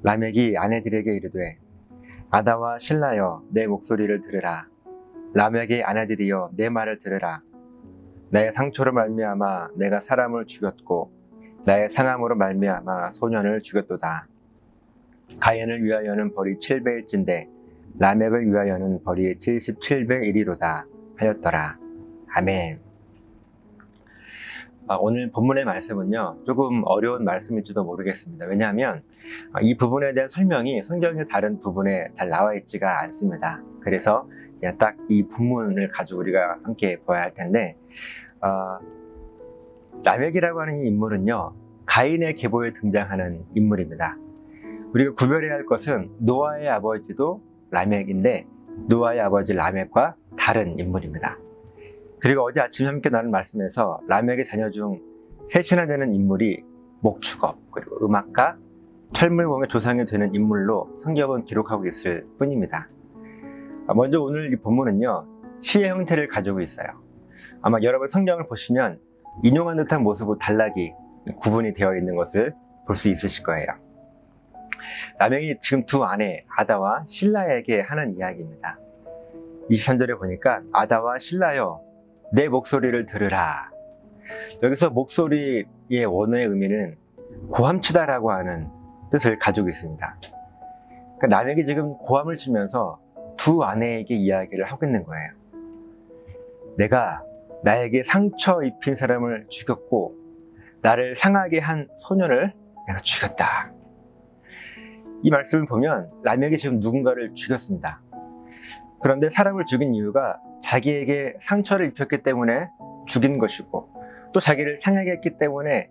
라멕이 아내들에게 이르되 아다와 실라여 내 목소리를 들으라. 라멕의 아내들이여 내 말을 들으라. 나의 상처로 말미암아 내가 사람을 죽였고 나의 상함으로 말미암아 소년을 죽였도다. 가인을 위하여는 벌이 700일진데 라멕을 위하여는 벌이 77배이리로다 하였더라. 아멘. 오늘 본문의 말씀은요, 조금 어려운 말씀일지도 모르겠습니다. 왜냐하면 이 부분에 대한 설명이 성경의 다른 부분에 잘 나와 있지가 않습니다. 그래서 그냥 딱 이 본문을 가지고 우리가 함께 보아야 할 텐데, 라멕이라고 하는 이 인물은요, 가인의 계보에 등장하는 인물입니다. 우리가 구별해야 할 것은 노아의 아버지도 라멕인데 노아의 아버지 라멕과 다른 인물입니다. 그리고 어제 아침에 함께 나눈 말씀에서 라멕의 자녀 중 셋이나 되는 인물이 목축업, 그리고 음악가, 철물공의 조상이 되는 인물로 성경은 기록하고 있을 뿐입니다. 먼저 오늘 이 본문은요, 시의 형태를 가지고 있어요. 아마 여러분 성경을 보시면 인용한 듯한 모습으로 단락이 구분이 되어 있는 것을 볼 수 있으실 거예요. 라멕이 지금 두 아내 아다와 실라에게 하는 이야기입니다. 23절에 보니까 아다와 실라여 내 목소리를 들으라. 여기서 목소리의 원어의 의미는 고함치다라고 하는 뜻을 가지고 있습니다. 그러니까 라멕이 지금 고함을 치면서 두 아내에게 이야기를 하고 있는 거예요. 내가 나에게 상처 입힌 사람을 죽였고 나를 상하게 한 소년을 내가 죽였다. 이 말씀을 보면 라멕이 지금 누군가를 죽였습니다. 그런데 사람을 죽인 이유가 자기에게 상처를 입혔기 때문에 죽인 것이고, 또 자기를 상하게 했기 때문에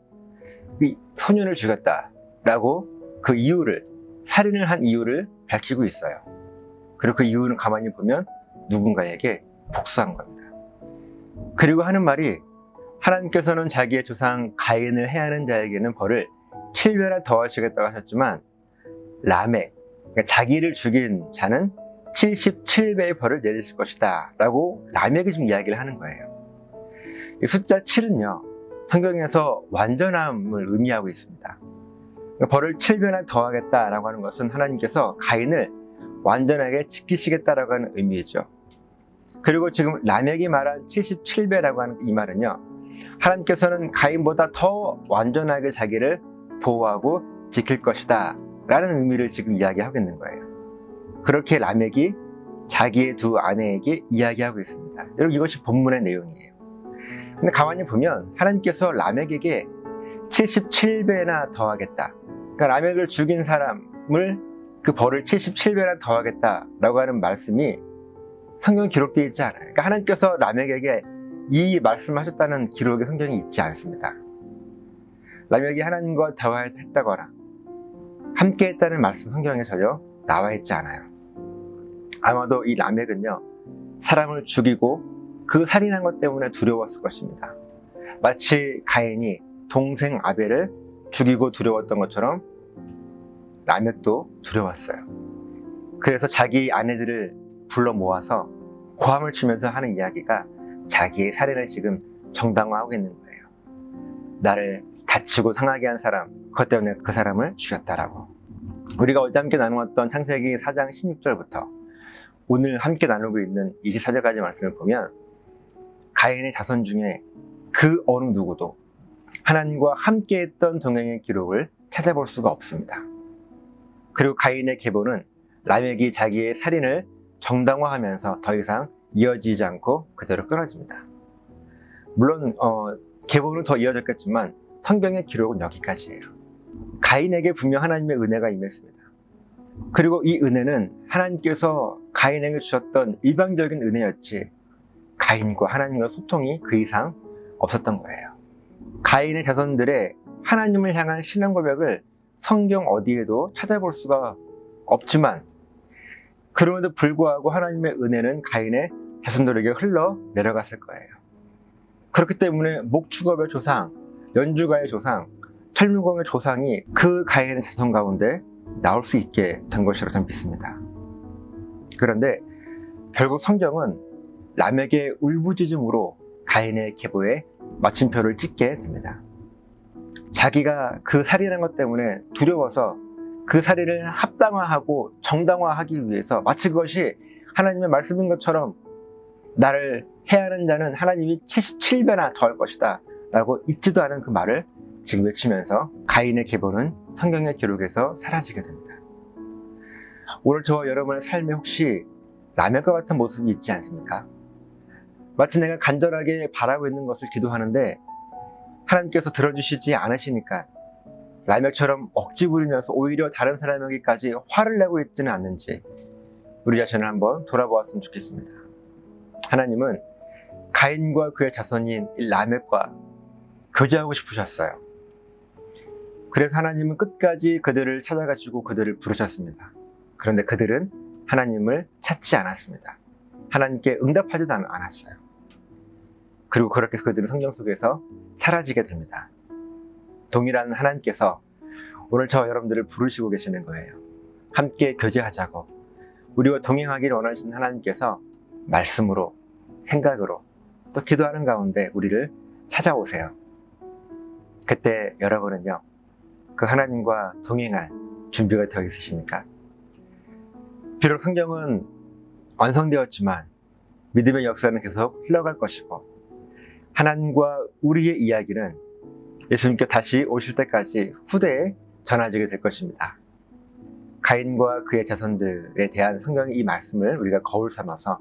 이 소년을 죽였다라고 그 이유를, 살인을 한 이유를 밝히고 있어요. 그리고 그 이유는 가만히 보면 누군가에게 복수한 겁니다. 그리고 하는 말이, 하나님께서는 자기의 조상 가인을 해하는 자에게는 벌을 7배나 더하시겠다고 하셨지만 라멕, 그러니까 자기를 죽인 자는 77배의 벌을 내리실 것이다 라고 라멕이 좀 이야기를 하는 거예요. 이 숫자 7은요, 성경에서 완전함을 의미하고 있습니다. 그러니까 벌을 7배나 더하겠다라고 하는 것은 하나님께서 가인을 완전하게 지키시겠다라고 하는 의미이죠. 그리고 지금 라멕이 말한 77배라고 하는 이 말은요, 하나님께서는 가인보다 더 완전하게 자기를 보호하고 지킬 것이다 라는 의미를 지금 이야기하고 있는 거예요. 그렇게 라멕이 자기의 두 아내에게 이야기하고 있습니다. 여러분, 이것이 본문의 내용이에요. 근데 가만히 보면 하나님께서 라멕에게 77배나 더하겠다. 그러니까 라멕을 죽인 사람을 그 벌을 77배나 더하겠다라고 하는 말씀이 성경에 기록되어 있지 않아요. 그러니까 하나님께서 라멕에게 이 말씀을 하셨다는 기록이 성경에 있지 않습니다. 라멕이 하나님과 대화했다거나 함께 했다는 말씀 성경에 전혀 나와 있지 않아요. 아마도 이 라멕은요, 사람을 죽이고 그 살인한 것 때문에 두려웠을 것입니다. 마치 가인이 동생 아벨을 죽이고 두려웠던 것처럼 라멕도 두려웠어요. 그래서 자기 아내들을 불러 모아서 고함을 치면서 하는 이야기가 자기의 살인을 지금 정당화하고 있는 거예요. 나를 다치고 상하게 한 사람, 그것 때문에 그 사람을 죽였다라고. 우리가 어제 함께 나누었던 창세기 4장 16절부터 오늘 함께 나누고 있는 24절까지 말씀을 보면 가인의 자손 중에 그 어느 누구도 하나님과 함께 했던 동행의 기록을 찾아볼 수가 없습니다. 그리고 가인의 계보는 라멕이 자기의 살인을 정당화하면서 더 이상 이어지지 않고 그대로 끊어집니다. 물론 계보는 더 이어졌겠지만 성경의 기록은 여기까지예요. 가인에게 분명 하나님의 은혜가 임했습니다. 그리고 이 은혜는 하나님께서 가인에게 주셨던 일방적인 은혜였지 가인과 하나님과 소통이 그 이상 없었던 거예요. 가인의 자손들의 하나님을 향한 신앙 고백을 성경 어디에도 찾아볼 수가 없지만, 그럼에도 불구하고 하나님의 은혜는 가인의 자손들에게 흘러 내려갔을 거예요. 그렇기 때문에 목축업의 조상, 연주가의 조상, 철물공의 조상이 그 가인의 자손 가운데 나올 수 있게 된 것이라고 저는 믿습니다. 그런데 결국 성경은 라멕의 울부짖음으로 가인의 계보에 마침표를 찍게 됩니다. 자기가 그 살인한 것 때문에 두려워서 그 살인을 합당화하고 정당화하기 위해서 마치 그것이 하나님의 말씀인 것처럼 나를 해하는 자는 하나님이 77배나 더할 것이다 라고 읽지도 않은 그 말을 지금 외치면서 가인의 계보는 성경의 기록에서 사라지게 됩니다. 오늘 저와 여러분의 삶에 혹시 라멕과 같은 모습이 있지 않습니까? 마치 내가 간절하게 바라고 있는 것을 기도하는데 하나님께서 들어주시지 않으시니까 라멕처럼 억지 부리면서 오히려 다른 사람에게까지 화를 내고 있지는 않는지 우리 자신을 한번 돌아보았으면 좋겠습니다. 하나님은 가인과 그의 자손인 라멕과 교제하고 싶으셨어요. 그래서 하나님은 끝까지 그들을 찾아가시고 그들을 부르셨습니다. 그런데 그들은 하나님을 찾지 않았습니다. 하나님께 응답하지도 않았어요. 그리고 그렇게 그들은 성경 속에서 사라지게 됩니다. 동일한 하나님께서 오늘 저와 여러분들을 부르시고 계시는 거예요. 함께 교제하자고. 우리와 동행하기를 원하시는 하나님께서 말씀으로, 생각으로, 또 기도하는 가운데 우리를 찾아오세요. 그때 여러분은요, 그 하나님과 동행할 준비가 되어 있으십니까? 비록 성경은 완성되었지만 믿음의 역사는 계속 흘러갈 것이고 하나님과 우리의 이야기는 예수님께 다시 오실 때까지 후대에 전해지게 될 것입니다. 가인과 그의 자손들에 대한 성경의 이 말씀을 우리가 거울 삼아서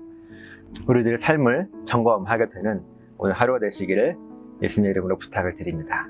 우리들의 삶을 점검하게 되는 오늘 하루가 되시기를 예수님의 이름으로 부탁을 드립니다.